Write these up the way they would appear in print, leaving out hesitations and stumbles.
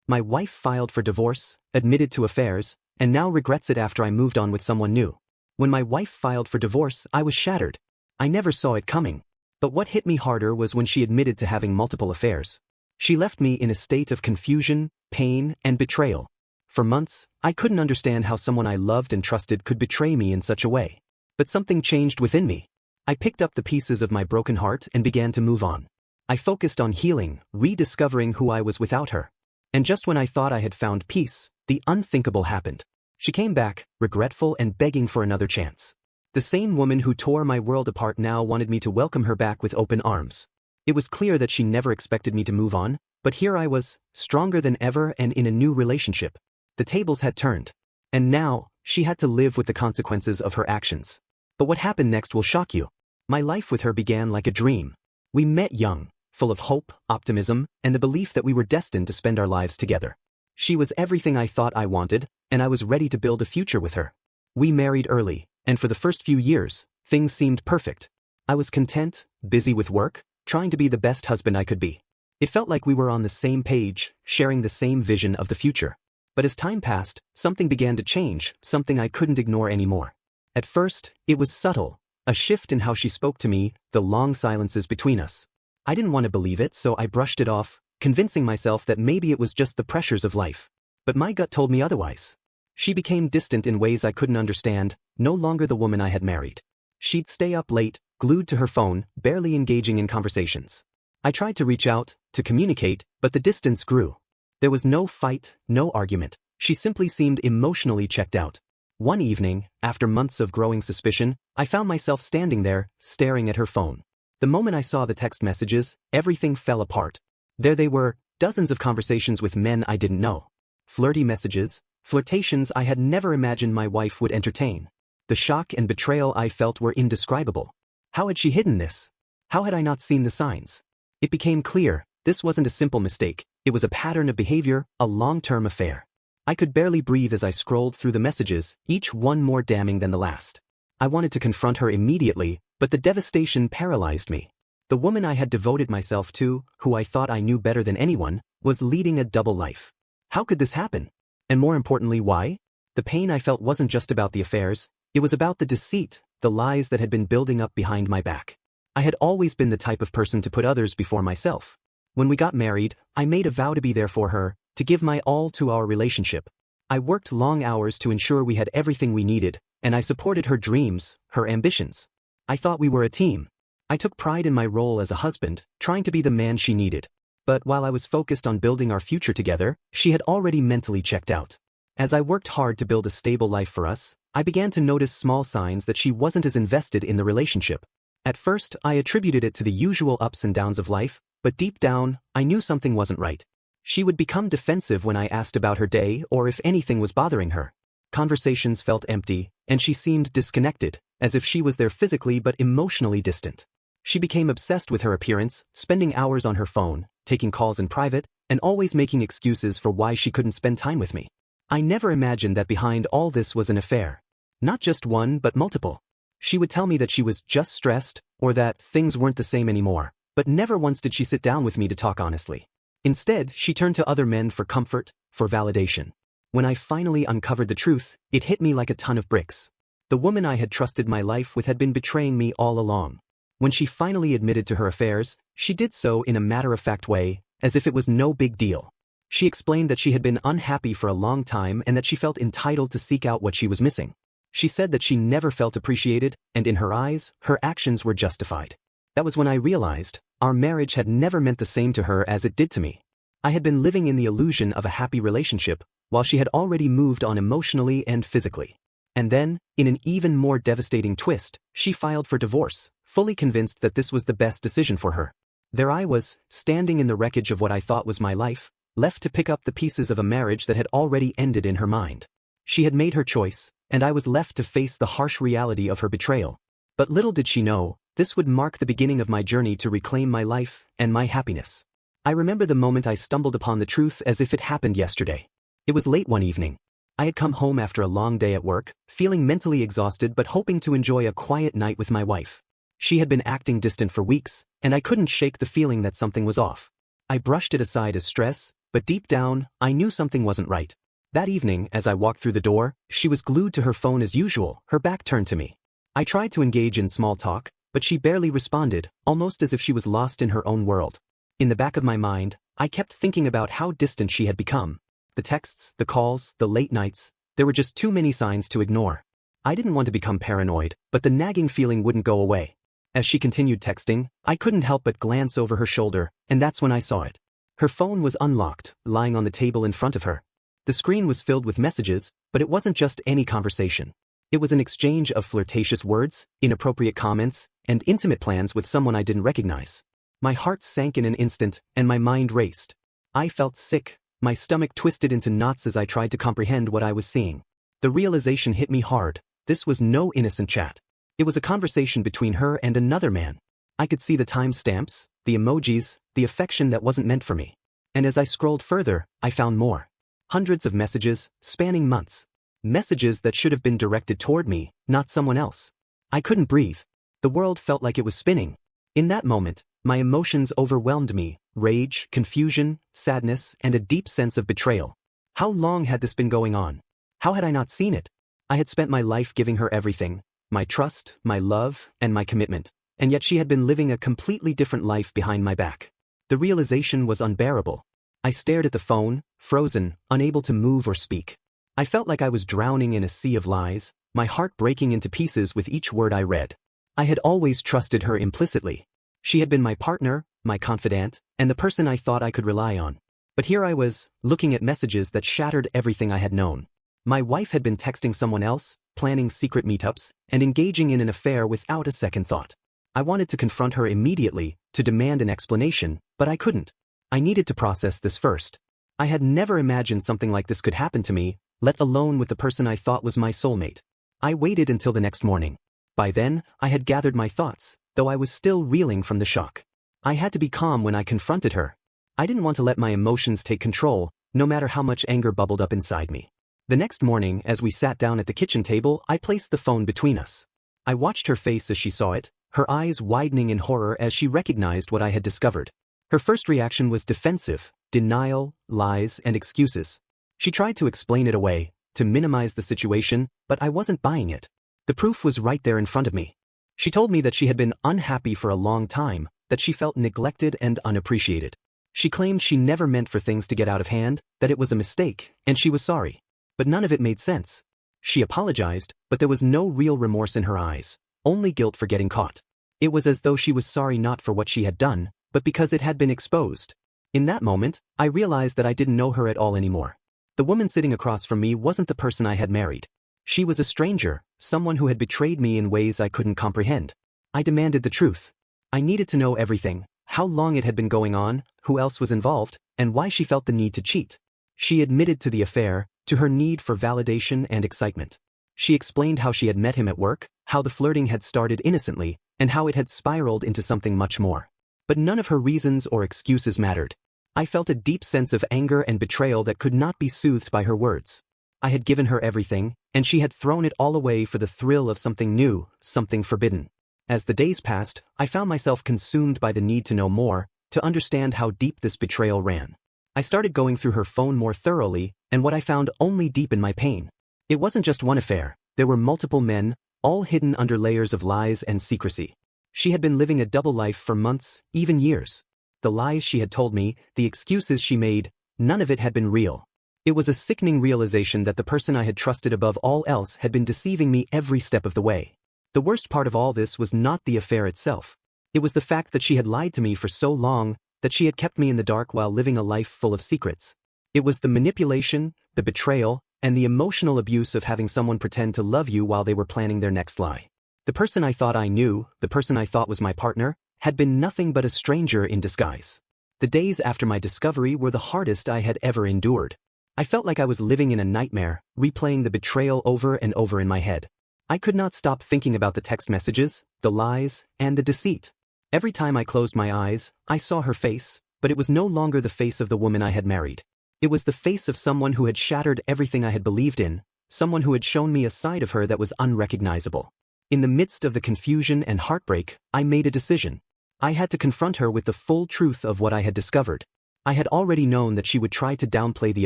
My wife filed for divorce, admitted to affairs, and now regrets it after I moved on with someone new. When my wife filed for divorce, I was shattered. I never saw it coming. But what hit me harder was when she admitted to having multiple affairs. She left me in a state of confusion, pain, and betrayal. For months, I couldn't understand how someone I loved and trusted could betray me in such a way. But something changed within me. I picked up the pieces of my broken heart and began to move on. I focused on healing, rediscovering who I was without her. And just when I thought I had found peace, the unthinkable happened. She came back, regretful and begging for another chance. The same woman who tore my world apart now wanted me to welcome her back with open arms. It was clear that she never expected me to move on, but here I was, stronger than ever and in a new relationship. The tables had turned. And now, she had to live with the consequences of her actions. But what happened next will shock you. My life with her began like a dream. We met young, full of hope, optimism, and the belief that we were destined to spend our lives together. She was everything I thought I wanted, and I was ready to build a future with her. We married early, and for the first few years, things seemed perfect. I was content, busy with work, trying to be the best husband I could be. It felt like we were on the same page, sharing the same vision of the future. But as time passed, something began to change, something I couldn't ignore anymore. At first, it was subtle, a shift in how she spoke to me, the long silences between us. I didn't want to believe it, so I brushed it off, convincing myself that maybe it was just the pressures of life. But my gut told me otherwise. She became distant in ways I couldn't understand, no longer the woman I had married. She'd stay up late, glued to her phone, barely engaging in conversations. I tried to reach out, to communicate, but the distance grew. There was no fight, no argument. She simply seemed emotionally checked out. One evening, after months of growing suspicion, I found myself standing there, staring at her phone. The moment I saw the text messages, everything fell apart. There they were, dozens of conversations with men I didn't know. Flirty messages, flirtations I had never imagined my wife would entertain. The shock and betrayal I felt were indescribable. How had she hidden this? How had I not seen the signs? It became clear, this wasn't a simple mistake, it was a pattern of behavior, a long-term affair. I could barely breathe as I scrolled through the messages, each one more damning than the last. I wanted to confront her immediately, but the devastation paralyzed me. The woman I had devoted myself to, who I thought I knew better than anyone, was leading a double life. How could this happen? And more importantly, why? The pain I felt wasn't just about the affairs, it was about the deceit, the lies that had been building up behind my back. I had always been the type of person to put others before myself. When we got married, I made a vow to be there for her, to give my all to our relationship. I worked long hours to ensure we had everything we needed, and I supported her dreams, her ambitions. I thought we were a team. I took pride in my role as a husband, trying to be the man she needed. But while I was focused on building our future together, she had already mentally checked out. As I worked hard to build a stable life for us, I began to notice small signs that she wasn't as invested in the relationship. At first, I attributed it to the usual ups and downs of life, but deep down, I knew something wasn't right. She would become defensive when I asked about her day or if anything was bothering her. Conversations felt empty, and she seemed disconnected, as if she was there physically but emotionally distant. She became obsessed with her appearance, spending hours on her phone, taking calls in private, and always making excuses for why she couldn't spend time with me. I never imagined that behind all this was an affair. Not just one, but multiple. She would tell me that she was just stressed, or that things weren't the same anymore, but never once did she sit down with me to talk honestly. Instead, she turned to other men for comfort, for validation. When I finally uncovered the truth, it hit me like a ton of bricks. The woman I had trusted my life with had been betraying me all along. When she finally admitted to her affairs, she did so in a matter-of-fact way, as if it was no big deal. She explained that she had been unhappy for a long time and that she felt entitled to seek out what she was missing. She said that she never felt appreciated, and in her eyes, her actions were justified. That was when I realized, our marriage had never meant the same to her as it did to me. I had been living in the illusion of a happy relationship, while she had already moved on emotionally and physically. And then, in an even more devastating twist, she filed for divorce, fully convinced that this was the best decision for her. There I was, standing in the wreckage of what I thought was my life, left to pick up the pieces of a marriage that had already ended in her mind. She had made her choice, and I was left to face the harsh reality of her betrayal. But little did she know, this would mark the beginning of my journey to reclaim my life and my happiness. I remember the moment I stumbled upon the truth as if it happened yesterday. It was late one evening. I had come home after a long day at work, feeling mentally exhausted but hoping to enjoy a quiet night with my wife. She had been acting distant for weeks, and I couldn't shake the feeling that something was off. I brushed it aside as stress, But deep down, I knew something wasn't right. That evening, as I walked through the door, she was glued to her phone as usual, her back turned to me. I tried to engage in small talk, but she barely responded, almost as if she was lost in her own world. In the back of my mind, I kept thinking about how distant she had become. The texts, the calls, the late nights, there were just too many signs to ignore. I didn't want to become paranoid, but the nagging feeling wouldn't go away. As she continued texting, I couldn't help but glance over her shoulder, and that's when I saw it. Her phone was unlocked, lying on the table in front of her. The screen was filled with messages, but it wasn't just any conversation. It was an exchange of flirtatious words, inappropriate comments, and intimate plans with someone I didn't recognize. My heart sank in an instant, and my mind raced. I felt sick, my stomach twisted into knots as I tried to comprehend what I was seeing. The realization hit me hard. This was no innocent chat. It was a conversation between her and another man. I could see the timestamps, the emojis, the affection that wasn't meant for me. And as I scrolled further, I found more. Hundreds of messages, spanning months. Messages that should have been directed toward me, not someone else. I couldn't breathe. The world felt like it was spinning. In that moment, my emotions overwhelmed me, rage, confusion, sadness, and a deep sense of betrayal. How long had this been going on? How had I not seen it? I had spent my life giving her everything, my trust, my love, and my commitment, and yet she had been living a completely different life behind my back. The realization was unbearable. I stared at the phone, frozen, unable to move or speak. I felt like I was drowning in a sea of lies, my heart breaking into pieces with each word I read. I had always trusted her implicitly. She had been my partner, my confidant, and the person I thought I could rely on. But here I was, looking at messages that shattered everything I had known. My wife had been texting someone else, planning secret meetups, and engaging in an affair without a second thought. I wanted to confront her immediately, to demand an explanation, but I couldn't. I needed to process this first. I had never imagined something like this could happen to me, let alone with the person I thought was my soulmate. I waited until the next morning. By then, I had gathered my thoughts, though I was still reeling from the shock. I had to be calm when I confronted her. I didn't want to let my emotions take control, no matter how much anger bubbled up inside me. The next morning, as we sat down at the kitchen table, I placed the phone between us. I watched her face as she saw it, her eyes widening in horror as she recognized what I had discovered. Her first reaction was defensive, denial, lies, and excuses. She tried to explain it away, to minimize the situation, but I wasn't buying it. The proof was right there in front of me. She told me that she had been unhappy for a long time, that she felt neglected and unappreciated. She claimed she never meant for things to get out of hand, that it was a mistake, and she was sorry. But none of it made sense. She apologized, but there was no real remorse in her eyes, only guilt for getting caught. It was as though she was sorry not for what she had done, but because it had been exposed. In that moment, I realized that I didn't know her at all anymore. The woman sitting across from me wasn't the person I had married. She was a stranger, someone who had betrayed me in ways I couldn't comprehend. I demanded the truth. I needed to know everything, how long it had been going on, who else was involved, and why she felt the need to cheat. She admitted to the affair, to her need for validation and excitement. She explained how she had met him at work, how the flirting had started innocently, and how it had spiraled into something much more. But none of her reasons or excuses mattered. I felt a deep sense of anger and betrayal that could not be soothed by her words. I had given her everything, and she had thrown it all away for the thrill of something new, something forbidden. As the days passed, I found myself consumed by the need to know more, to understand how deep this betrayal ran. I started going through her phone more thoroughly, and what I found only deepened my pain. It wasn't just one affair, there were multiple men, all hidden under layers of lies and secrecy. She had been living a double life for months, even years. The lies she had told me, the excuses she made, none of it had been real. It was a sickening realization that the person I had trusted above all else had been deceiving me every step of the way. The worst part of all this was not the affair itself. It was the fact that she had lied to me for so long, that she had kept me in the dark while living a life full of secrets. It was the manipulation, the betrayal, and the emotional abuse of having someone pretend to love you while they were planning their next lie. The person I thought I knew, the person I thought was my partner, had been nothing but a stranger in disguise. The days after my discovery were the hardest I had ever endured. I felt like I was living in a nightmare, replaying the betrayal over and over in my head. I could not stop thinking about the text messages, the lies, and the deceit. Every time I closed my eyes, I saw her face, but it was no longer the face of the woman I had married. It was the face of someone who had shattered everything I had believed in, someone who had shown me a side of her that was unrecognizable. In the midst of the confusion and heartbreak, I made a decision. I had to confront her with the full truth of what I had discovered. I had already known that she would try to downplay the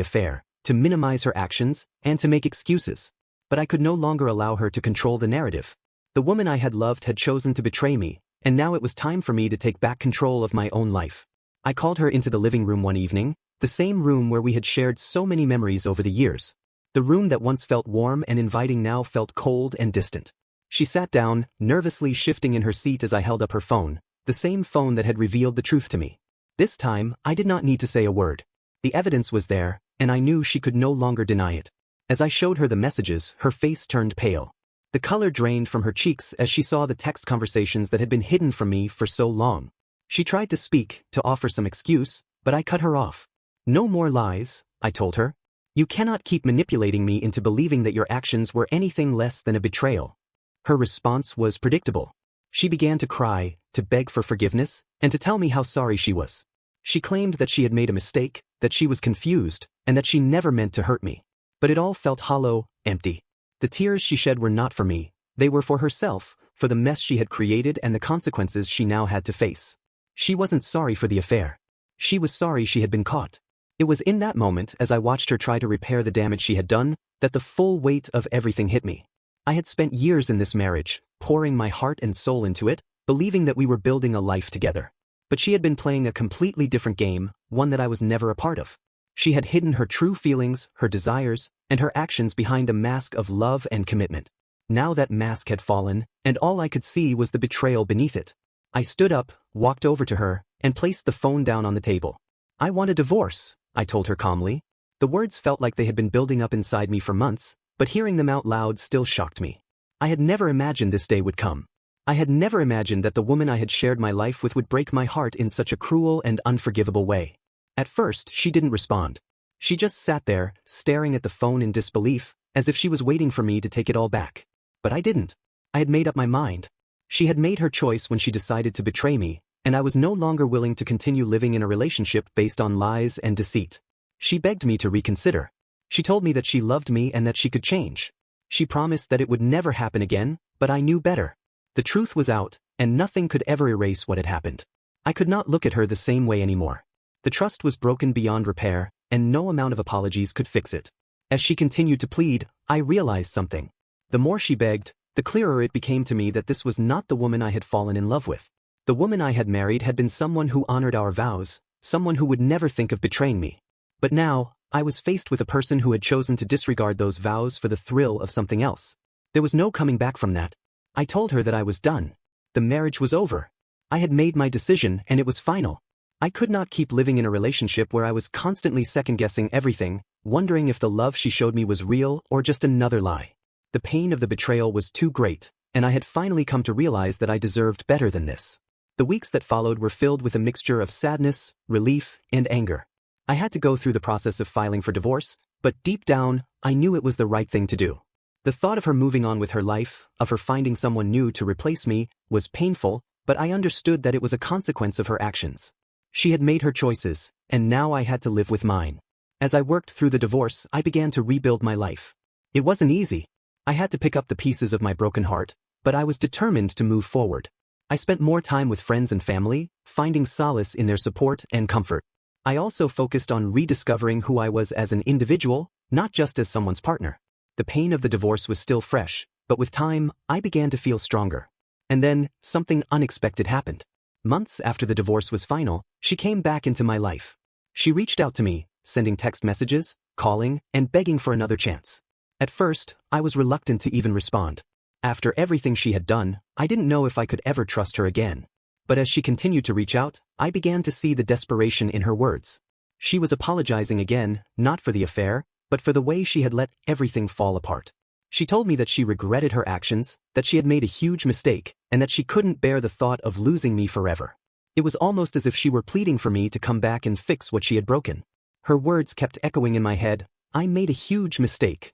affair, to minimize her actions, and to make excuses. But I could no longer allow her to control the narrative. The woman I had loved had chosen to betray me, and now it was time for me to take back control of my own life. I called her into the living room one evening, the same room where we had shared so many memories over the years. The room that once felt warm and inviting now felt cold and distant. She sat down, nervously shifting in her seat as I held up her phone, the same phone that had revealed the truth to me. This time, I did not need to say a word. The evidence was there, and I knew she could no longer deny it. As I showed her the messages, her face turned pale. The color drained from her cheeks as she saw the text conversations that had been hidden from me for so long. She tried to speak, to offer some excuse, but I cut her off. "No more lies," I told her. "You cannot keep manipulating me into believing that your actions were anything less than a betrayal." Her response was predictable. She began to cry, to beg for forgiveness, and to tell me how sorry she was. She claimed that she had made a mistake, that she was confused, and that she never meant to hurt me. But it all felt hollow, empty. The tears she shed were not for me, they were for herself, for the mess she had created and the consequences she now had to face. She wasn't sorry for the affair. She was sorry she had been caught. It was in that moment, as I watched her try to repair the damage she had done, that the full weight of everything hit me. I had spent years in this marriage, pouring my heart and soul into it, believing that we were building a life together. But she had been playing a completely different game, one that I was never a part of. She had hidden her true feelings, her desires, and her actions behind a mask of love and commitment. Now that mask had fallen, and all I could see was the betrayal beneath it. I stood up, walked over to her, and placed the phone down on the table. "I want a divorce," I told her calmly. The words felt like they had been building up inside me for months, but hearing them out loud still shocked me. I had never imagined this day would come. I had never imagined that the woman I had shared my life with would break my heart in such a cruel and unforgivable way. At first, she didn't respond. She just sat there, staring at the phone in disbelief, as if she was waiting for me to take it all back. But I didn't. I had made up my mind. She had made her choice when she decided to betray me, and I was no longer willing to continue living in a relationship based on lies and deceit. She begged me to reconsider. She told me that she loved me and that she could change. She promised that it would never happen again, but I knew better. The truth was out, and nothing could ever erase what had happened. I could not look at her the same way anymore. The trust was broken beyond repair, and no amount of apologies could fix it. As she continued to plead, I realized something. The more she begged, the clearer it became to me that this was not the woman I had fallen in love with. The woman I had married had been someone who honored our vows, someone who would never think of betraying me. But now, I was faced with a person who had chosen to disregard those vows for the thrill of something else. There was no coming back from that. I told her that I was done. The marriage was over. I had made my decision and it was final. I could not keep living in a relationship where I was constantly second-guessing everything, wondering if the love she showed me was real or just another lie. The pain of the betrayal was too great, and I had finally come to realize that I deserved better than this. The weeks that followed were filled with a mixture of sadness, relief, and anger. I had to go through the process of filing for divorce, but deep down, I knew it was the right thing to do. The thought of her moving on with her life, of her finding someone new to replace me, was painful, but I understood that it was a consequence of her actions. She had made her choices, and now I had to live with mine. As I worked through the divorce, I began to rebuild my life. It wasn't easy. I had to pick up the pieces of my broken heart, but I was determined to move forward. I spent more time with friends and family, finding solace in their support and comfort. I also focused on rediscovering who I was as an individual, not just as someone's partner. The pain of the divorce was still fresh, but with time, I began to feel stronger. And then, something unexpected happened. Months after the divorce was final, she came back into my life. She reached out to me, sending text messages, calling, and begging for another chance. At first, I was reluctant to even respond. After everything she had done, I didn't know if I could ever trust her again. But as she continued to reach out, I began to see the desperation in her words. She was apologizing again, not for the affair, but for the way she had let everything fall apart. She told me that she regretted her actions, that she had made a huge mistake, and that she couldn't bear the thought of losing me forever. It was almost as if she were pleading for me to come back and fix what she had broken. Her words kept echoing in my head, "I made a huge mistake."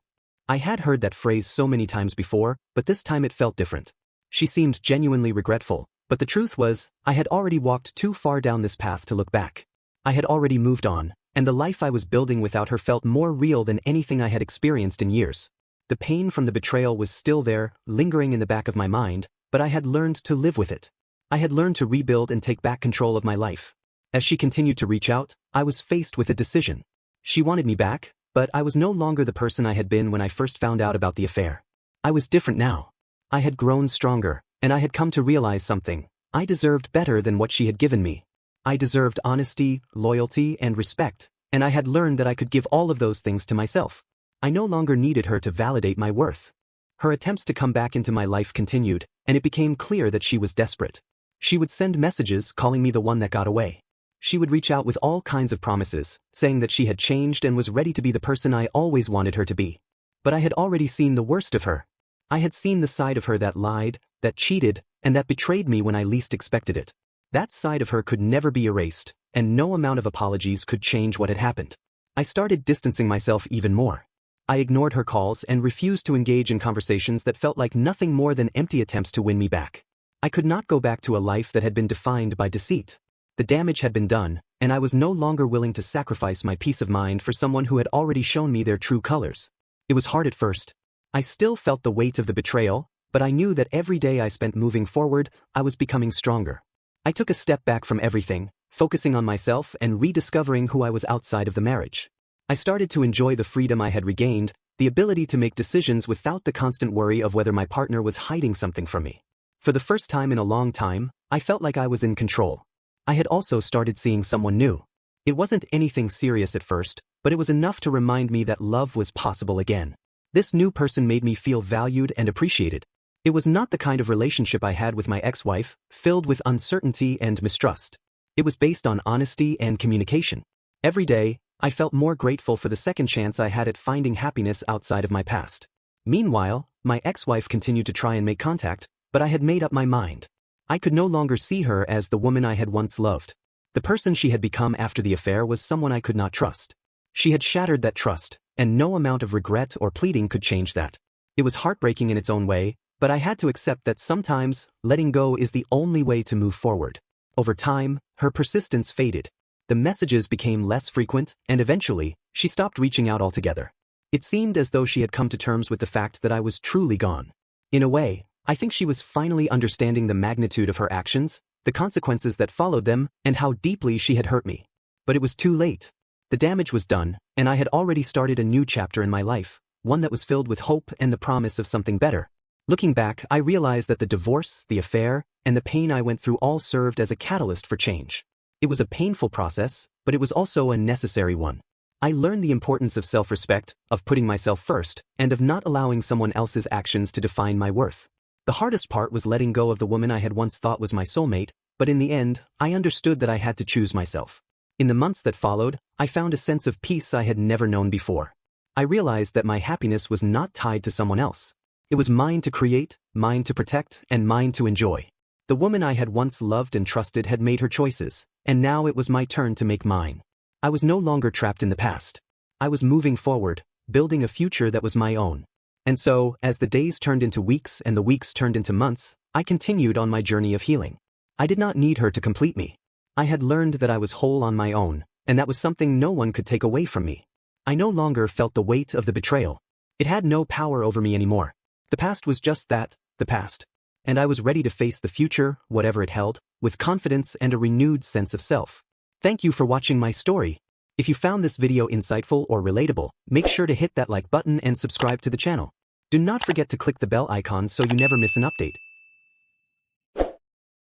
I had heard that phrase so many times before, but this time it felt different. She seemed genuinely regretful, but the truth was, I had already walked too far down this path to look back. I had already moved on, and the life I was building without her felt more real than anything I had experienced in years. The pain from the betrayal was still there, lingering in the back of my mind, but I had learned to live with it. I had learned to rebuild and take back control of my life. As she continued to reach out, I was faced with a decision. She wanted me back, but I was no longer the person I had been when I first found out about the affair. I was different now. I had grown stronger, and I had come to realize something. I deserved better than what she had given me. I deserved honesty, loyalty, and respect, and I had learned that I could give all of those things to myself. I no longer needed her to validate my worth. Her attempts to come back into my life continued, and it became clear that she was desperate. She would send messages calling me the one that got away. She would reach out with all kinds of promises, saying that she had changed and was ready to be the person I always wanted her to be. But I had already seen the worst of her. I had seen the side of her that lied, that cheated, and that betrayed me when I least expected it. That side of her could never be erased, and no amount of apologies could change what had happened. I started distancing myself even more. I ignored her calls and refused to engage in conversations that felt like nothing more than empty attempts to win me back. I could not go back to a life that had been defined by deceit. The damage had been done, and I was no longer willing to sacrifice my peace of mind for someone who had already shown me their true colors. It was hard at first. I still felt the weight of the betrayal, but I knew that every day I spent moving forward, I was becoming stronger. I took a step back from everything, focusing on myself and rediscovering who I was outside of the marriage. I started to enjoy the freedom I had regained, the ability to make decisions without the constant worry of whether my partner was hiding something from me. For the first time in a long time, I felt like I was in control. I had also started seeing someone new. It wasn't anything serious at first, but it was enough to remind me that love was possible again. This new person made me feel valued and appreciated. It was not the kind of relationship I had with my ex-wife, filled with uncertainty and mistrust. It was based on honesty and communication. Every day, I felt more grateful for the second chance I had at finding happiness outside of my past. Meanwhile, my ex-wife continued to try and make contact, but I had made up my mind. I could no longer see her as the woman I had once loved. The person she had become after the affair was someone I could not trust. She had shattered that trust, and no amount of regret or pleading could change that. It was heartbreaking in its own way, but I had to accept that sometimes, letting go is the only way to move forward. Over time, her persistence faded. The messages became less frequent, and eventually, she stopped reaching out altogether. It seemed as though she had come to terms with the fact that I was truly gone. In a way, I think she was finally understanding the magnitude of her actions, the consequences that followed them, and how deeply she had hurt me. But it was too late. The damage was done, and I had already started a new chapter in my life, one that was filled with hope and the promise of something better. Looking back, I realized that the divorce, the affair, and the pain I went through all served as a catalyst for change. It was a painful process, but it was also a necessary one. I learned the importance of self-respect, of putting myself first, and of not allowing someone else's actions to define my worth. The hardest part was letting go of the woman I had once thought was my soulmate, but in the end, I understood that I had to choose myself. In the months that followed, I found a sense of peace I had never known before. I realized that my happiness was not tied to someone else. It was mine to create, mine to protect, and mine to enjoy. The woman I had once loved and trusted had made her choices, and now it was my turn to make mine. I was no longer trapped in the past. I was moving forward, building a future that was my own. And so, as the days turned into weeks and the weeks turned into months, I continued on my journey of healing. I did not need her to complete me. I had learned that I was whole on my own, and that was something no one could take away from me. I no longer felt the weight of the betrayal. It had no power over me anymore. The past was just that, the past. And I was ready to face the future, whatever it held, with confidence and a renewed sense of self. Thank you for watching my story. If you found this video insightful or relatable, make sure to hit that like button and subscribe to the channel. Do not forget to click the bell icon so you never miss an update.